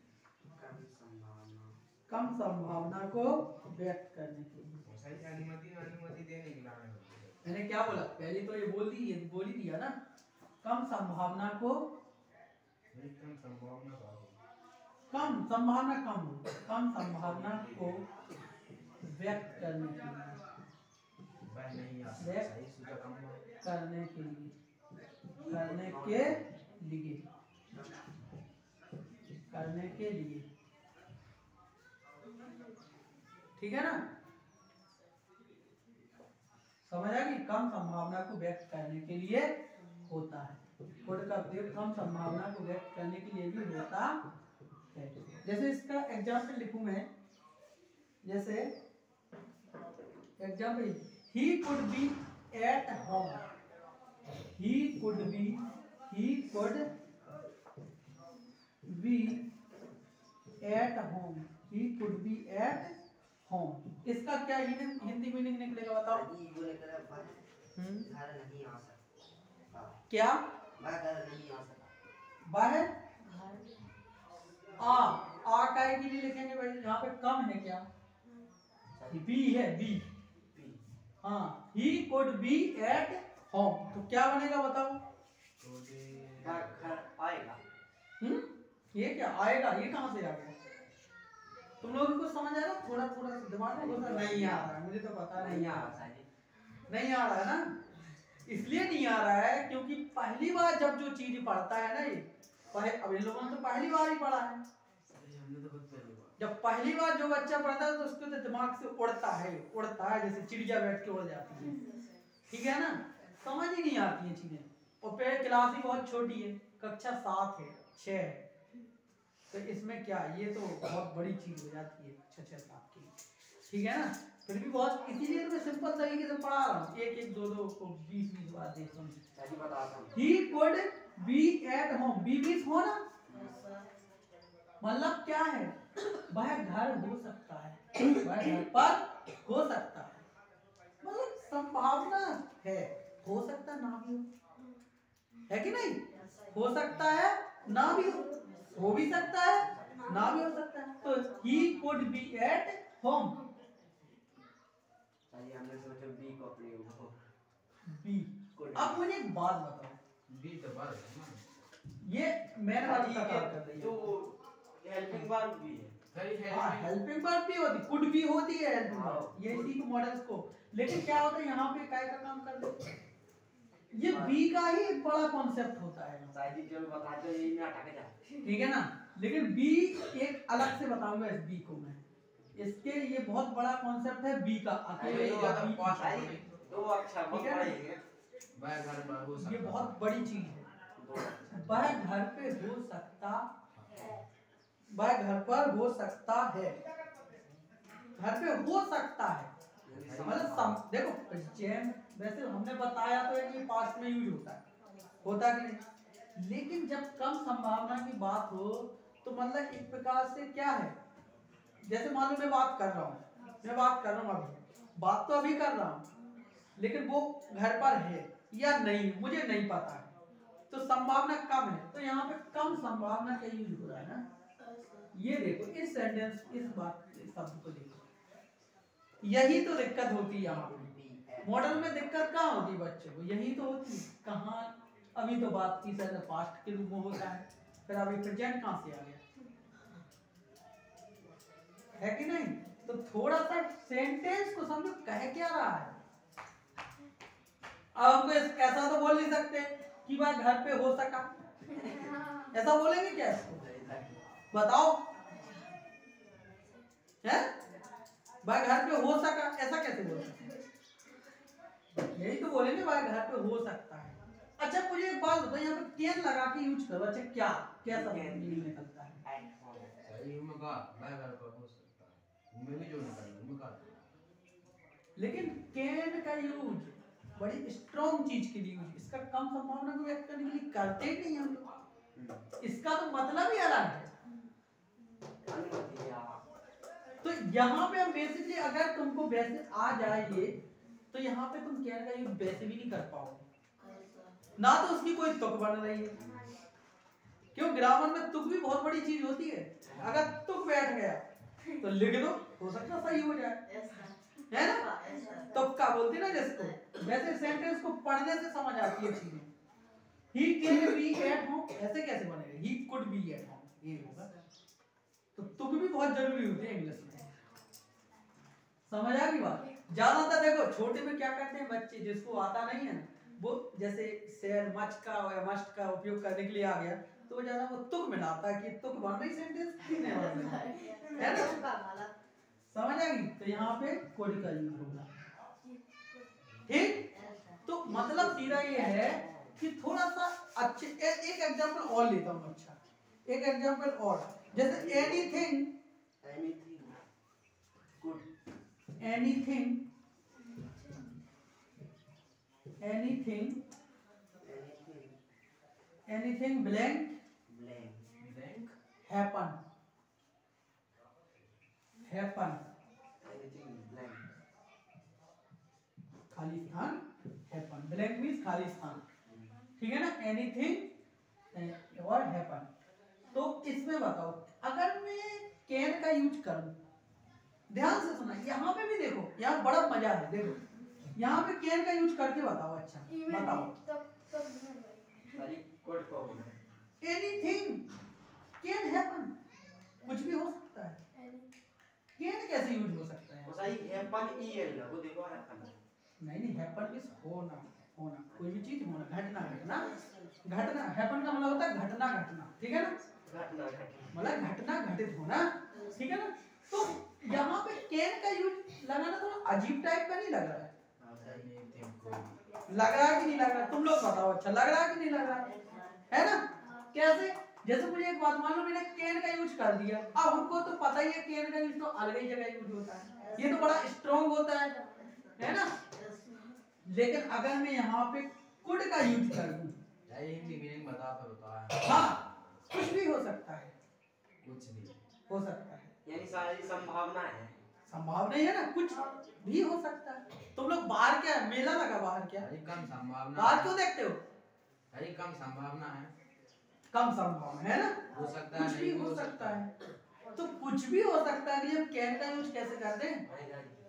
A: कम संभावना को व्यक्त करने के लिए।
B: अनुमति देने के लिए
A: मैंने क्या बोला पहले तो ये बोल ही दिया ना, कम संभावना को, कम संभावना को व्यक्त करने के लिए, करने के लिए, ठीक है ना। समझ आ गई? कम संभावना को व्यक्त करने के लिए होता है, कोड का प्रयोग कम संभावना को व्यक्त करने के लिए भी होता है। जैसे इसका एग्जाम्पल लिखूं मैं, जैसे example, he could be at home, he could be at home, he could be at home। इसका क्या हिंदी मीनिंग निकलेगा बताओ? क्या बाहर? आ काय के लिए लिखेंगे भाई, यहाँ पे कम है क्या, बी है, बी। हाँ, he could be at home, तो क्या बनेगा बताओ?
E: आएगा।
A: ये क्या आएगा, ये कहाँ से आ गया? तुम लोगों को समझ आ रहा है? थोड़ा थोड़ा दिमाग में घुसा नहीं आ रहा है, मुझे तो पता नहीं आ रहा है, नहीं आ रहा है ना। इसलिए नहीं आ रहा है क्योंकि पहली बार जब जो चीज पढ़ता है ना, ये अब इन लोगों ने तो पहली बार ही पढ़ा है। जब पहली बार जो बच्चा पढ़ता है तो उसको तो दिमाग से उड़ता है जैसे चिड़िया बैठ के उड़ जाती है, ठीक है ना। समझ ही नहीं आती है चीजें, और फिर क्लास ही बहुत छोटी है, कक्षा 7 है, 6 है, तो इसमें क्या, ये तो बहुत बड़ी चीज हो जाती है 6-7 की, ठीक है ना। फिर भी बहुत, इसीलिए तो मैं सिंपल तरीके से पढ़ा रहा हूँ, 1-1, 2-2 को 20-20 बार देख समझ। He could be at home, be हो ना, मतलब क्या है, वह घर हो सकता है, वह घर पर हो सकता है, मतलब संभावना है, हो सकता है ना भी हो, है कि नहीं? हो सकता है ना भी हो भी सकता है ना भी हो सकता है। तो he could be at home,
E: हमने सोचा बी को प्रयोग हो,
A: बी। अब मुझे एक बात बताओ,
B: बी तो बात
A: ये मैंने वाली का काम कर रही
E: तो
A: है,
E: हेल्पिंग वर्ब भी है,
A: हाँ हेल्पिंग वर्ब भी होती, कुड भी होती है हेल्पिंग वर्ब, ये इसी को मॉडल्स को। लेकिन क्या होता है यहाँ पे काय का काम कर देते हैं, ये बी का ही एक बड़ा कॉन्सेप्ट होता है,
E: शायद जो बताते हैं यही में अटक जाते हैं,
A: ठीक है ना। लेकिन बी एक अलग से बताऊंगा इस बी को मैं। इसके ये बहुत बड़ा कॉन्सेप्ट है बी का, अकेले
B: ये
A: या
B: ज्यादा
A: बी।
B: पास
E: भाई दो अक्षर
A: ठीक है?
E: पढ़ेंगे।
B: वह घर पर हो
A: ये
B: सकता
A: बहुत बड़ी चीज है।
E: दो अक्षर।
A: वह घर पे हो सकता, वह घर पर हो सकता है, घर पे हो सकता है मतलब देखो प्रेजेंट वैसे हमने बताया तो है कि पास्ट में यूज होता है कि नहीं, लेकिन जब कम संभावना की बात हो तो मतलब एक प्रकार से क्या है, जैसे मान लो मैं बात कर रहा हूँ अभी बात तो अभी कर रहा हूँ, लेकिन वो घर पर है या नहीं मुझे नहीं पता है, तो संभावना कम है, तो यहाँ पे कम संभावना का यूज हो रहा है ना। ये देखो इस सेंटेंस, इस बात इस शब्द को देखो, यही तो दिक्कत होती है यहाँ पे। मॉडल में दिक्कत कहाँ होती है बच्चे को, यही तो होती है। कहाँ अभी तो बात की सर पास्ट के रूप में होता है, फिर अभी प्रेजेंट कहाँ से आ गया, है कि नहीं। तो थोड़ा सा सेंटेंस को समझो कह क्या रहा है। अब हमको ऐसा तो बोल नहीं सकते कि वह घर पे हो सका, ऐसा बोलेंगे क्या इसको, बताओ है वह घर पे हो सका, ऐसा कैसे बोल सकते, यही तो बोलेंगे वह घर पे हो सकता है। अच्छा मुझे एक बात बताओ, यहाँ पे कैन लगा के यूज करो, अच्छा क्या कैसा मीनिंग निकलता है।
B: सही में कहा वह घर पर हो सकता है, मैं भी जो निकल मैं कर।
A: लेकिन कैन का यूज बड़ी स्ट्रॉन्ग चीज के लिए यूज, इसका कम संभावना को व्यक्त करने के लिए करते ही नहीं हम लोग, इसका तो मतलब ही अलग है। तो यहाँ पे हम बेसिकली अगर तुमको वैसे आ जाए ये, तो यहाँ पे तुम कैन का यूज वैसे भी नहीं कर पाओगे ना, तो उसकी कोई तुक बन रही है। क्यों, ग्रामर में तुक भी बहुत बड़ी चीज होती है। अगर तुक बैठ गया तो लिख दो, हो सकता सही हो जाए, है ना। तुक्का बोलते ना जिसको, वैसे सेंटेंस को पढ़ने से समझ आती है चीजें। He can be at home, ऐसे कैसे बनेगा, he could be at home, ये होगा। तो तुक भी बहुत जरूरी होती है इंग्लिश में, समझ आ गई बात। ज्यादातर देखो छोटे में क्या करते हैं बच्चे, जिसको आता नहीं है वो जैसे शेर मच का या मस्ट का उपयोग करने के लिए आ गया, तो वो ज्यादा वो तुक में लाता है कि तुक बन रही सेंटेंस ठीक नहीं बन रही है ना, समझ आ गई। तो यहाँ पे कोड का यूज होगा, ठीक। तो मतलब सीधा ये है कि थोड़ा सा अच्छे एक एग्जांपल और लेता हूँ। अच्छा एक एग्जांपल और, जैसे anything, anything, anything, anything blank happen, happen खाली स्थान, हैपन ब्लैंक मीन्स खाली स्थान, ठीक है ना, एनीथिंग और हैपन। तो इसमें बताओ अगर मैं कैन का यूज करूं, ध्यान से सुना, यहाँ पे भी देखो, यहाँ बड़ा मजा है, देखो यहाँ पे कैन का यूज करके बताओ। अच्छा बताओ, एनीथिंग कैन हैपन, कुछ भी हो सकता है, कैन कैसे यूज हो सकता है, नहीं हैपन मींस होना, होना कोई भी चीज होना, घटना, घटना, घटना, हैपन का मतलब होता है घटना, घटना, ठीक है ना, मतलब घटना घटित होना, ठीक है ना। तो यहाँ पे कैन का यूज लगाना थोड़ा अजीब टाइप का नहीं लग रहा है, लग रहा है कि नहीं लग रहा, तुम लोग बताओ। अच्छा लग रहा है कि नहीं लग रहा है ना, कैसे, जैसे मुझे एक बात मान लो मैंने कैन का यूज कर दिया, अब हमको तो पता ही है कैन का यूज तो अलग ही जगह यूज होता है, ये तो बड़ा स्ट्रॉन्ग होता है ना। लेकिन अगर मैं यहाँ पे कुड का यूज कर दूं,
B: हिंदी मीनिंग बता फिर बता।
A: हाँ कुछ भी हो सकता है,
B: कुछ भी
A: हो सकता है,
E: यानी सारी संभावना है,
A: संभावना ही है ना, कुछ भी हो सकता है। तुम लोग बाहर क्या मेला लगा, बाहर क्या,
B: अरे कम संभावना,
A: बाहर क्यों देखते हो,
B: अरे कम संभावना है,
A: कम संभावना है ना,
B: हो सकता है,
A: कुछ भी हो सकता है। तो कुछ भी हो सकता है, हम कैन का यूज कैसे करते हैं,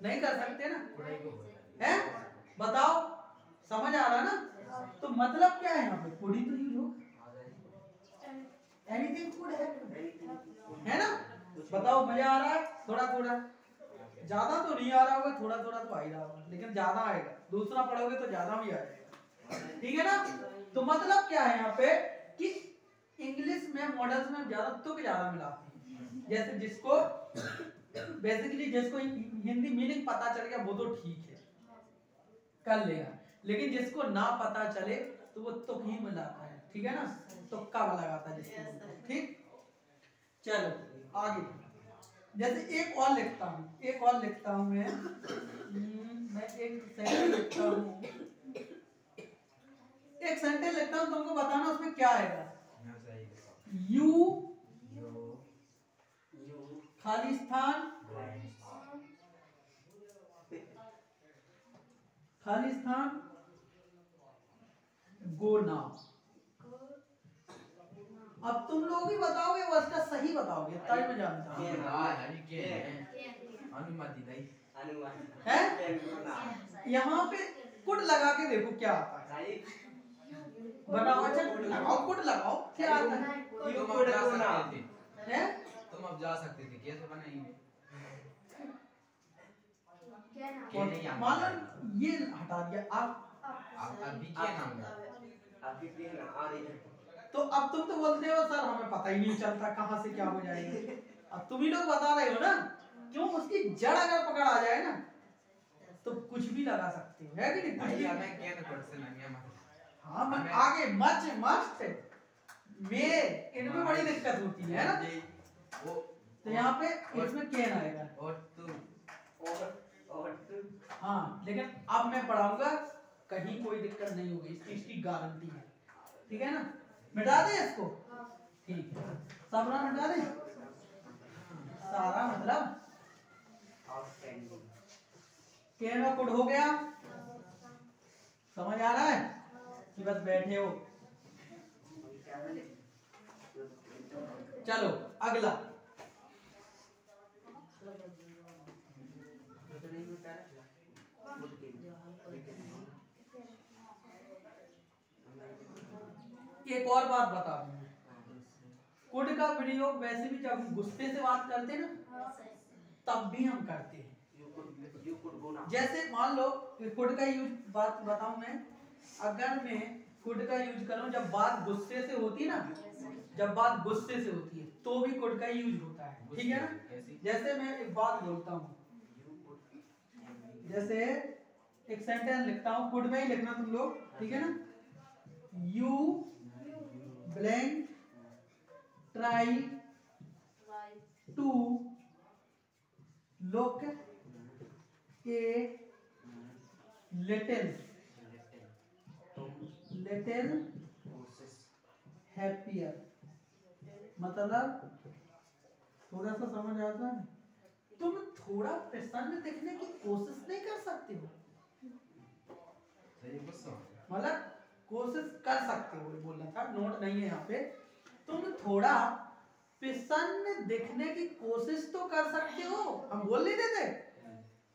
A: नहीं कर सकते ना, है बताओ, समझ आ रहा ना। तो मतलब क्या है यहाँ पे, कुड ही तो यूज हो, एनीथिंग कुड है ना। बताओ मजा आ रहा है, थोड़ा थोड़ा, ज्यादा तो नहीं आ रहा होगा, थोड़ा थोड़ा तो आ ही रहा होगा, लेकिन ज्यादा आएगा, दूसरा पढ़ोगे तो ज्यादा भी आएगा, ठीक है ना। तो मतलब क्या है यहाँ पे कि इंग्लिश में मॉडल्स में ज्यादा तुक ज्यादा मिलाते हैं। जैसे जिसको बेसिकली जिसको हिंदी मीनिंग पता चल गया वो तो ठीक है, कर लेगा, लेकिन जिसको ना पता चले तो वो तुक ही मिलाता है, ठीक है ना, तुक्का लगाता है जिसको, ठीक। चलो आगे, जैसे एक और लिखता हूँ मैं एक सेंटेंस लिखता हूँ, तुमको बताना उसमें क्या आएगा। यू खाली स्थान गो नाउ। अब तुम लोग ही बताओगे, वो इसका सही बताओगे, तभी मैं जानता हूँ। है यहाँ पे कुट लगा के देखो क्या आता है, बनाओ। अच्छा लगाओ, कुट लगाओ, क्या आता है?
B: तुम अब जा सकते थे, कैसे बनाएंगे?
A: मान लो ये हटा दिया, आप
B: अभी क्या नाम है?
A: तो अब तुम तो बोलते हो सर हमें पता ही नहीं चलता कहाँ से क्या हो जाएगा। अब तुम ही लोग बता रहे हो ना, क्यों? उसकी जड़ अगर पकड़ आ जाए ना तो कुछ भी लगा सकते हो, है कि नहीं? कुछ भी। हाँ मैं आगे मस्ट में इनमें बड़ी दिक्कत होती है ना, तो यहाँ पे इसमें केन आएगा। हाँ लेकिन अब मैं पढ़ाऊंगा, कहीं कोई दिक्कत नहीं होगी, इसकी गारंटी है, ठीक है ना। मिटा दे इसको, ठीक है, सब ना मिटा दे सारा, मतलब केन और कुड हो गया। समझ आ रहा है कि बस बैठे हो? चलो अगला, एक और बात बता दूं, कुड का प्रयोग वैसे भी जब हम गुस्से से बात करते हैं ना तब भी हम करते हैं। जैसे मान लो कुड का यूज बात बताऊं मैं, अगर मैं कुड का यूज करूं जब बात गुस्से से होती ना, जब बात गुस्से से होती है तो भी कुड का यूज होता है, ठीक है ना। जैसे मैं एक बात बोलता हूं, जैसे एक सेंटेंस लिखता हूं, कुड में ही लिखना तुम लोग, ठीक है ना। You blank try to look a little happier. मतलब थोड़ा सा समझ आता है, तुम थोड़ा प्रसन्न दिखने की कोशिश नहीं कर सकते हो, मतलब कोशिश कर सकते हो बोलना था, नोट नहीं है यहाँ पे। तुम थोड़ा प्रसन्न दिखने की कोशिश तो कर सकते हो, हम बोल नहीं देते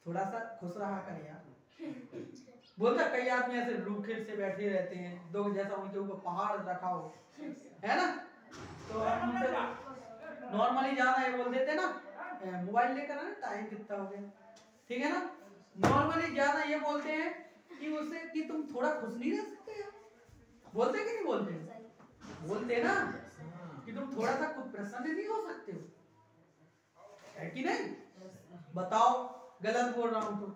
A: थोड़ा सा खुश रहा कर यार। बोलता कई आदमी ऐसे रूखे से बैठे रहते हैं, दो जैसा उनके ऊपर पहाड़ रखा हो, है ना, तो हम उनसे नॉर्मली ज्यादा ये बोल देते ना, मोबाइल लेकर आना, टाइम कितना हो गया, ठीक है ना। नॉर्मली ज्यादा ये बोलते हैं कि उससे कि तुम थोड़ा खुश नहीं रह सकते यार, बोलते कि नहीं बोलते? बोलते ना कि तुम थोड़ा सा खुद प्रसन्न नहीं हो सकते हो, है कि नहीं? बताओ गलत बोल रहा हूं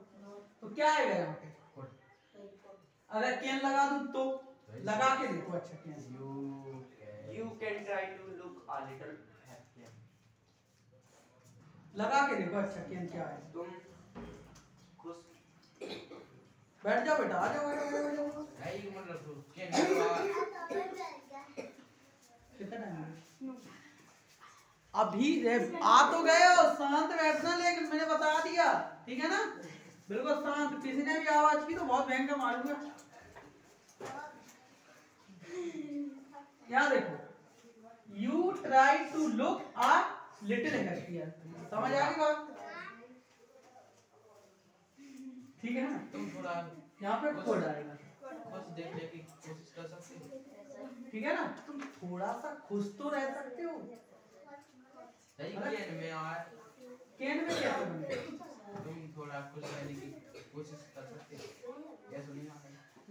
A: तो क्या आएगा यहाँ पे? अगर केन लगा दूं तो लगा के देखो, अच्छा केन
E: You can try to look a little happier.
A: लगा के देखो, अच्छा केन क्या है?
E: तुम खुश
A: बैठ जाओ बेटा, आ जाओ कितना टाइम अभी आ तो गए हो, शांत बैठना, लेकिन मैंने बता दिया, ठीक है ना, बिल्कुल शांत, किसी ने भी आवाज की तो बहुत भयंकर मारूंगा। क्या देखो, you try to look a little happier, समझ आ गई बात? ठीक है ना,
B: तुम थोड़ा
A: यहाँ पे कोड आएगा,
B: बस देखने की कोशिश कर सकते हो,
A: ठीक है ना, तुम थोड़ा सा खुश तो रह सकते हो।
B: केन में और
A: केन में कैसे बने?
B: तुम थोड़ा खुश रहने की कोशिश कर सकते हो, ये सुनिए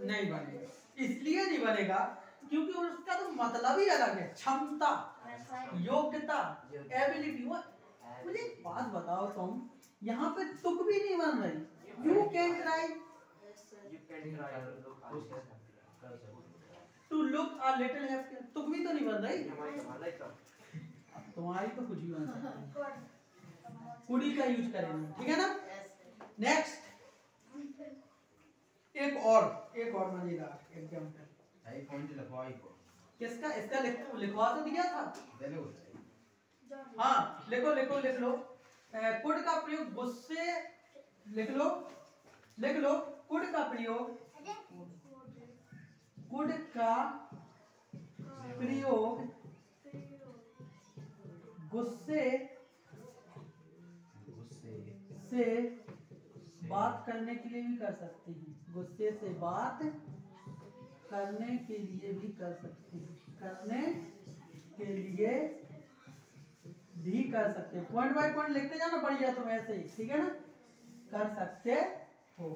A: नहीं बनेगा, इसलिए नहीं बनेगा क्योंकि उसका तो मतलब ही अलग है, क्षमता, योग्यता, एबिलिटी। मुझे एक बात बताओ तुम, यहाँ पे तुक भी नहीं बन रही। You can try
E: You can try to look a little happier.
A: To look a little happier, तुक भी तो नहीं बन रही।
E: ये हमारी कमाल है कब?
A: अब तुम्हारी तो कुछ भी बन सकती है, कुड़ी का यूज करेंगे, ठीक है ना। नेक्स्ट एक और मजेदार एग्जांपल।
B: आई फोन से लगवाई को
A: किसका, इसका लिखवा तो दिया था।
B: देने होता है।
A: हाँ लिखो लिख लो। कुड का प्रयोग गुस्से, लिख लो कुड का प्रयोग, कुड का प्रयोग गुस्से से बात करने के लिए भी कर सकते हैं, गुस्से से बात करने के लिए भी कर सकते हैं, करने के लिए भी कर सकते हैं। पॉइंट बाय पॉइंट लिखते जाना बढ़िया, तुम ऐसे ही, ठीक है ना। कर सकते हो,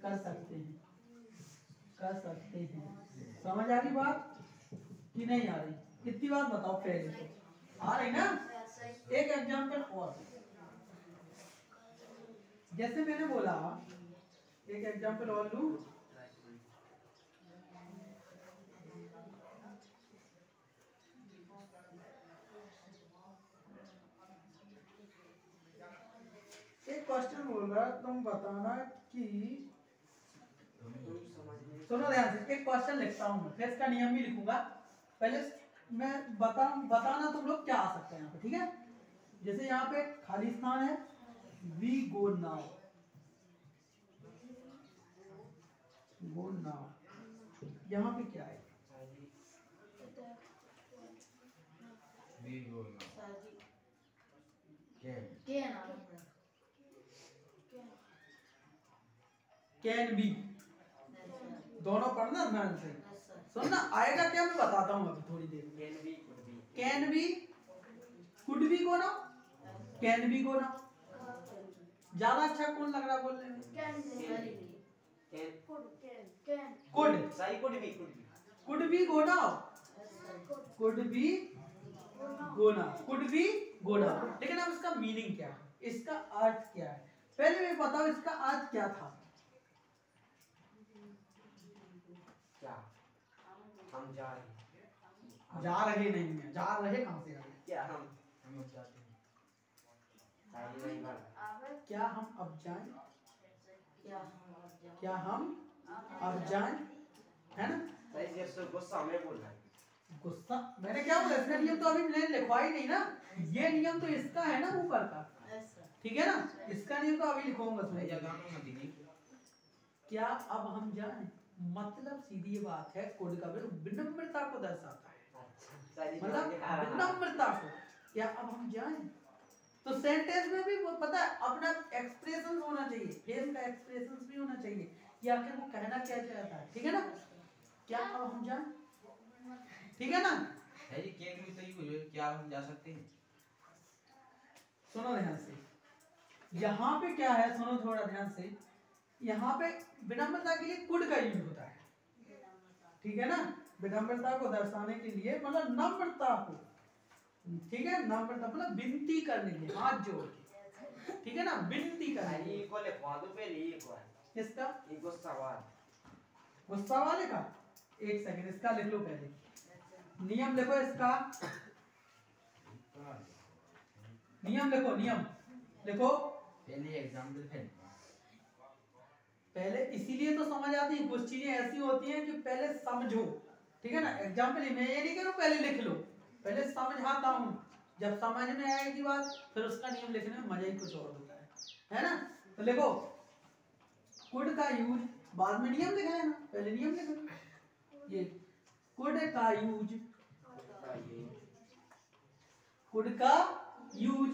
A: कर सकते हैं, कर सकते हैं। समझ आ रही बात कि नहीं आ रही? कितनी बात बताओ, पहले तो आ रही ना। एक एग्जांपल और, जैसे मैंने बोला, एक एग्जांपल और लूं। एक क्वेश्चन बोल रहा, तुम बताना कि, सुनो ध्यान से, एक क्वेश्चन लिखता हूँ, फिर इसका नियम भी लिखूंगा। पहले मैं बताना तुम लोग क्या आ सकते हैं यहाँ पे, ठीक है। जैसे यहाँ पे खाली स्थान है, वी गो नाउ, यहाँ पे क्या है?
B: वी गो
A: कैन बी, दोनों पढ़ना ध्यान से, सुनना। आएगा क्या मैं बताता हूँ अभी थोड़ी देर में। Can be, could be go now, can be go now. ज्यादा अच्छा कौन लग रहा बोलने में? Could be go now, could be go now. लेकिन अब इसका मीनिंग क्या है, इसका अर्थ क्या है? पहले मैं बताओ इसका अर्थ क्या था।
E: क्या? हम जा रहे
A: नहीं है, जा रहे कहाँ से आ रहे?
E: क्या हम
B: अब जाते हैं।
A: क्या हम अब जाएं, क्या हम अब जाएं, है ना।
E: गुस्सा में बोल रहा है।
A: गुस्सा मैंने क्या बोला, इसका नियम तो अभी मैंने लिखवा ही नहीं ना। ये नियम तो इसका है ना, ऊपर का, ठीक है ना। इसका नियम तो अभी लिखवाऊंगा तुम्हें। क्या अब हम जाएं, मतलब सीधी बात है, कोड का विनम्रता को दर्शाता है, मतलब विनम्रता को। क्या अब हम जाएं, तो सेंटेंस में भी वो पता है अपना एक्सप्रेशन होना चाहिए, फेस का एक्सप्रेशन भी होना चाहिए कि आखिर वो कहना क्या चाहता है, ठीक है ना। क्या अब हम जाएं, ठीक है ना।
B: है जी, केक में तो ये हो, क्या हम जा सकते हैं?
A: सुनो ध्यान से, यहाँ पे क्या है, सुनो थोड़ा ध्यान से। यहाँ पे विनम्रता के लिए कुड का यूज होता है, ठीक है ना। विनम्रता को दर्शाने के लिए, मतलब नम्रता को, ठीक है। नम्रता मतलब विनती करने के लिए, हाथ जोड़ के, ठीक है ना, विनती करने के लिए।
E: को लिखवा दो पहले, ये को है
A: किसका?
E: ये गुस्सा वाला,
A: गुस्सा वाले का। एक सेकंड, इसका लिख लो पहले, नियम लिखो इसका, नियम लिखो, नियम लिखो
B: पहले एग्जांपल है।
A: पहले, इसीलिए तो समझ आती है। कुछ चीजें ऐसी होती हैं कि पहले समझो, ठीक है ना। एग्जांपल मैं ये नहीं करूं पहले लिख लो, पहले समझाता हूं, जब समझ में आएगी बात फिर उसका नियम लिखने में मजा ही कुछ और होता है ना। तो लिखो कुड का यूज, बाद में नियम लिख लेना, पहले नियम लिख लो। ये कुड का यूज, कुड का यूज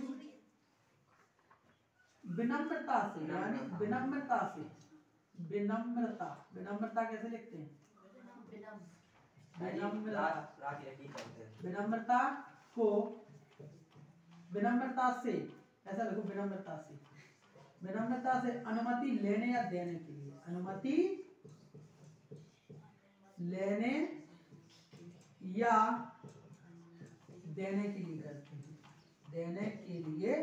A: विनम्रता से, यानी विनम्रता से, विनम्रता, विनम्रता कैसे लिखते हैं? विनम्रता, विनम्रता को, विनम्रता से, ऐसा लिखो, विनम्रता से, विनम्रता से अनुमति लेने या देने के लिए, अनुमति लेने या देने के लिए करते हैं, देने के लिए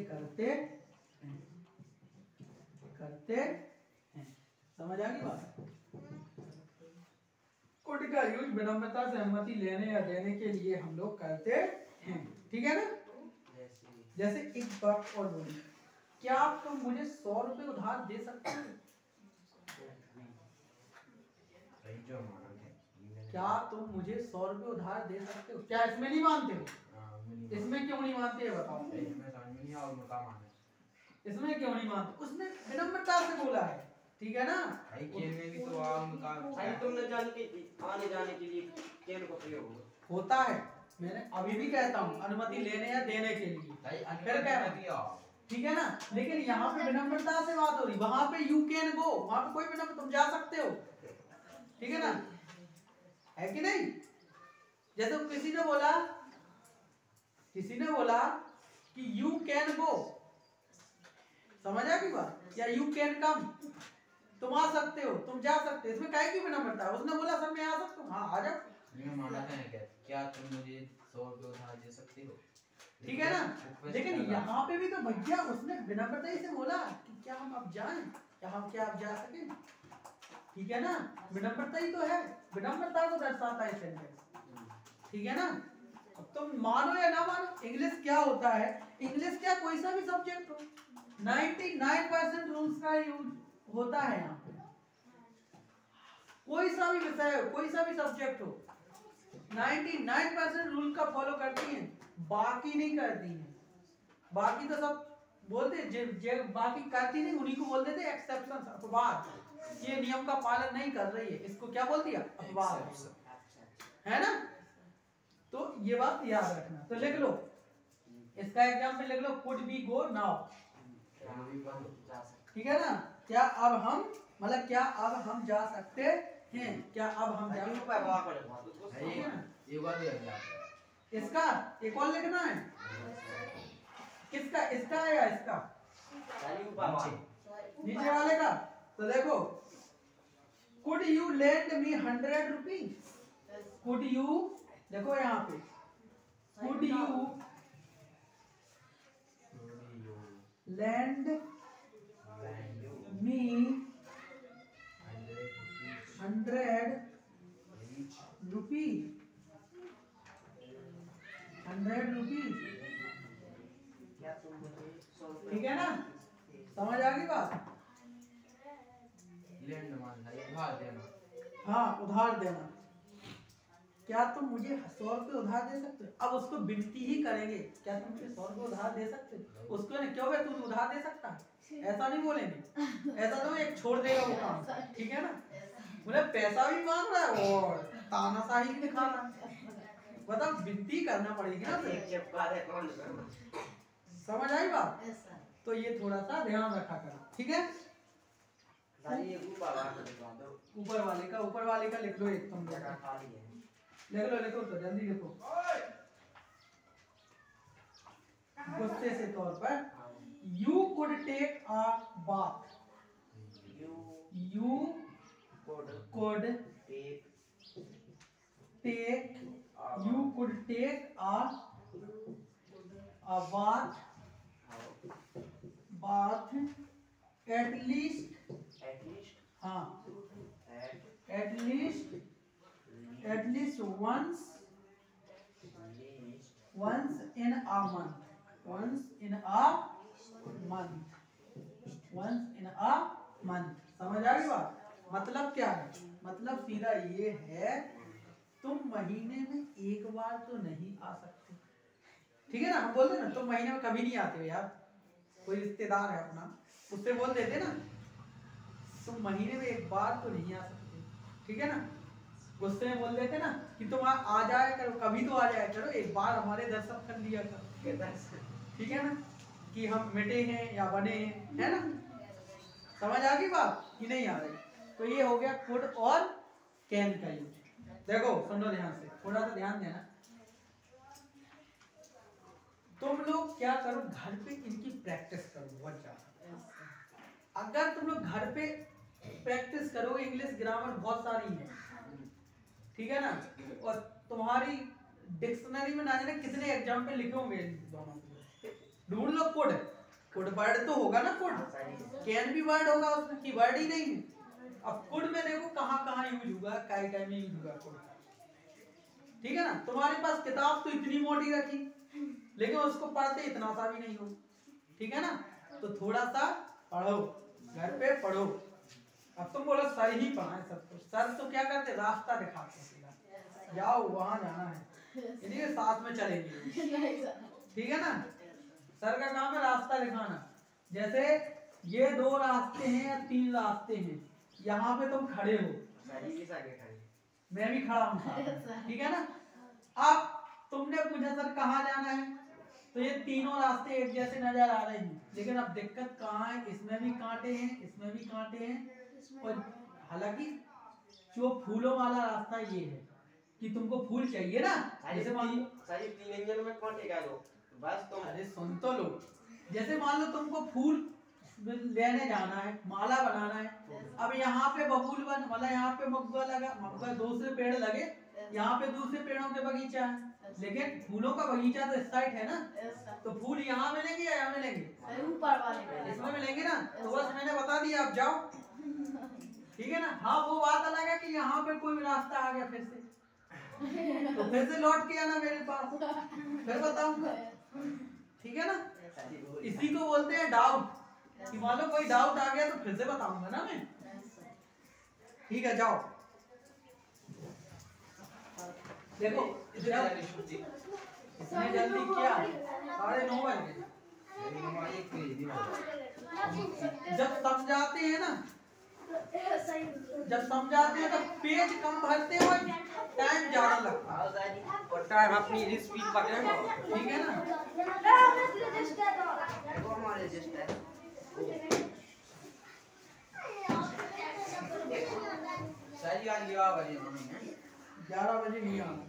A: करते हैं, करते हैं। समझ आ गई बात? कुड का यूज विनम्रता सहमति लेने या देने के लिए हम लोग करते हैं, ठीक है ना? जैसे एक बात और बोली, क्या तुम मुझे 100 रुपए उधार दे सकते हो? क्या तुम मुझे 100 रुपए उधार दे सकते हो? क्या इसमें नहीं मानते हो? इसमें क्यों नहीं मानते बताओ? इसमें क्यों नहीं मानते? उसने विनम्रता से बोला है, ठीक है ना?
B: भाई केन में भी तो
E: भाई तुमने जान के आने जाने के लिए केन को प्रयोग
A: होता है। मैंने अभी भी कहता हूँ अनुमति लेने या देने के लिए, फिर कह रहा हूं, ठीक है ना? लेकिन यहाँ पे विनम्रता से बात हो रही, वहां पे यू कैन गो, वहां पे कोई विनम्र, तुम जा सकते हो, ठीक है ना? है कि नहीं? जैसे किसी ने बोला कि यू कैन गो, समझ आ गई बात? या यू कैन कम, तुम आ सकते हो, तुम जा सकते हो, इसमें काहे की विनम्रता है? उसने बोला सर मैं आ सकता हूँ, हाँ आ जाओ।
B: मैं माना था क्या तुम मुझे 100 रुपए उधार दे सकते हो?
A: ठीक है ना? लेकिन यहाँ पे भी तो भैया उसने विनम्रता ही से बोला कि क्या हम अब जाएं, क्या आप जा सकें, ठीक है ना? विनम्रता ही तो है, विनम्रता को दर्शाता है सेंटेंस, ठीक है ना? अब तुम मानो या ना मानो, इंग्लिश क्या होता है, इंग्लिश क्या कोई सा भी सब्जेक्ट हो, 99% रूल्स का यूज होता है यहाँ पे। कोई सा भी विषय हो, कोई सा भी सब्जेक्ट हो, 99% रूल का फॉलो करती हैं, बाकी नहीं करती हैं। बाकी तो सब बोलते जे बाकी करती नहीं, उन्हीं को बोल देते एक्सेप्शन, अपवाद। ये नियम का पालन नहीं कर रही है, इसको क्या बोल दिया? अपवाद, है ना? तो ये बात याद रखना। तो लिख लो, इसका एग्जाम्पल लिख लो, कुड बी गो नाउ, ठीक है ना? क्या अब हम, मतलब क्या अब हम जा सकते हैं? क्या अब हम जा सकते हैं? इसका एक और लिखना है, किसका? इसका है या इसका? नीचे वाले का। तो देखो, could you lend me 100 rupees? Could you, देखो यहाँ पे, could you land me 100 rupees? 100 rupees, ठीक है ना? समझ आ गई बात? हाँ, उधार देना। क्या तुम मुझे 100 रुपए उधार दे सकते हो? अब उसको विनती ही करेंगे, क्या तुम मुझे 100 रुपए उधार दे सकते हो? उसको नहीं, क्यों भाई तू उधार दे सकता है, ऐसा नहीं बोलेंगे, ऐसा तो एक छोड़ देगा वो काम, ठीक है ना? बोले पैसा भी मांग रहा है और तानाशाही भी दिखा रहा है, बताओ, विनती करना पड़ेगी ना फिर। समझ आई बात? तो ये थोड़ा सा ध्यान रखा करो, ठीक है? ऊपर वाले का लिख लो, एक तुम लिखो तो जल्दी लिखो, गुस्से से तौर पर। You could take a bath, you could take, you could take a bath at least, हाँ, at least once in a month, समझ आ गई बात? मतलब क्या है? मतलब सीधा ये है, तुम महीने में एक बार तो नहीं आ सकते, ठीक है ना? हम बोलते ना तुम महीने में कभी नहीं आते हो यार, कोई रिश्तेदार है अपना, उससे बोल देते ना तुम महीने में एक बार तो नहीं आ सकते, ठीक है ना? गुस्से में बोल देते ना कि तुम आ जाया करो, कभी तो आ जाया करो, एक बार हमारे दर्शन कर लिया करो, ठीक है ना? कि हम मिटे हैं या बने हैं, है ना? समझ आ गई बात कि नहीं आ रही? तो ये हो गया कुड और कैन का यूज। देखो सुनो ध्यान से, थोड़ा सा ध्यान देना। तुम लोग क्या करो, घर पे इनकी प्रैक्टिस करो बहुत ज्यादा। अगर तुम लोग घर पे प्रैक्टिस करोगे, इंग्लिश ग्रामर बहुत सारी है, ठीक है ना। और तुम्हारी डिक्शनरी में ना जाने कितने एग्जाम्पल लिखे होंगे इन दोनों के। ढूंढ लो कोड, कोड वर्ड तो होगा ना, कोड कैन भी वर्ड होगा उसमें, की वर्ड ही नहीं है। अब कोड में देखो कहाँ कहाँ यूज हुआ, काय काय में यूज हुआ कोड, ठीक है ना। तुम्हारे पास किताब तो इतनी मोटी रखी, लेकिन उसको पढ़ते इतना सा भी नहीं हो, ठीक है ना। तो थोड़ा सा पढ़ो, घर पे पढ़ो। अब तुम बोलो सर ही पढ़ाए सब कुछ, सर तो क्या करते, रास्ता दिखाते हैं, जाओ वहां जाना है, इन्हीं साथ में चलेंगे, ठीक है ना। सर का काम है रास्ता दिखाना। जैसे ये 2 रास्ते हैं या 3 रास्ते हैं, यहाँ पे तुम खड़े हो, मैं भी खड़ा हूँ, ठीक है ना। अब तुमने पूछा सर कहाँ जाना है, तो ये तीनों रास्ते एक जैसे नजर आ रहे हैं, लेकिन अब दिक्कत कहाँ है, इसमें भी कांटे हैं, इसमें भी कांटे हैं। और हालांकि जो फूलों वाला रास्ता ये है कि तुमको फूल चाहिए ना, जैसे मान लो
E: सारी 3 इंजन में कांटे का लो, बस तुम
A: अरे सुन तो लो, जैसे मान लो तुमको फूल लेने जाना है, माला बनाना है। अब यहाँ पे बबूल बन, मतलब यहाँ पे मग्गा लगा, मग्गा दूसरे पेड़ लगे, यहाँ पे दूसरे पेड़ों के बगीचा है, लेकिन फूलों का बगीचा तो इस साइड है ना, तो फूल यहाँ मिलेंगे या यहाँ मिलेंगे,
D: ऊपर वाले
A: इसमें मिलेंगे ना। तो बस मैंने बता दिया, आप जाओ, ठीक है ना। हाँ वो बात अलग है कि यहाँ पे कोई रास्ता आ गया फिर से, तो फिर से लौट के आना मेरे पास, फिर बताऊंगा, ठीक है ना। इसी को बोलते हैं डाउट, कि मान लो कोई डाउट आ गया तो फिर से बताऊंगा ना मैं, ठीक है। जाओ देखो, इतने जल्दी क्या, 9:30 बज गए। जब समझाते हैं ना, जब समझाते हैं तो पेज कम भरते हैं और टाइम ज्यादा लगता है,
E: और टाइम अपनी स्पीड पकड़े,
A: ठीक है ना।
E: हमारे जस्ट है
B: सही आ गया भाई,
A: 11 बजे नहीं आना,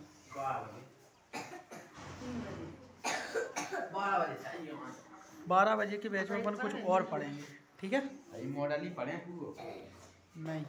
B: 12 बजे चाहिए।
A: 12 बजे के बैच में अपन कुछ और पढ़ेंगे, ठीक है।
B: मॉडल ही पढ़े पूरा
A: नहीं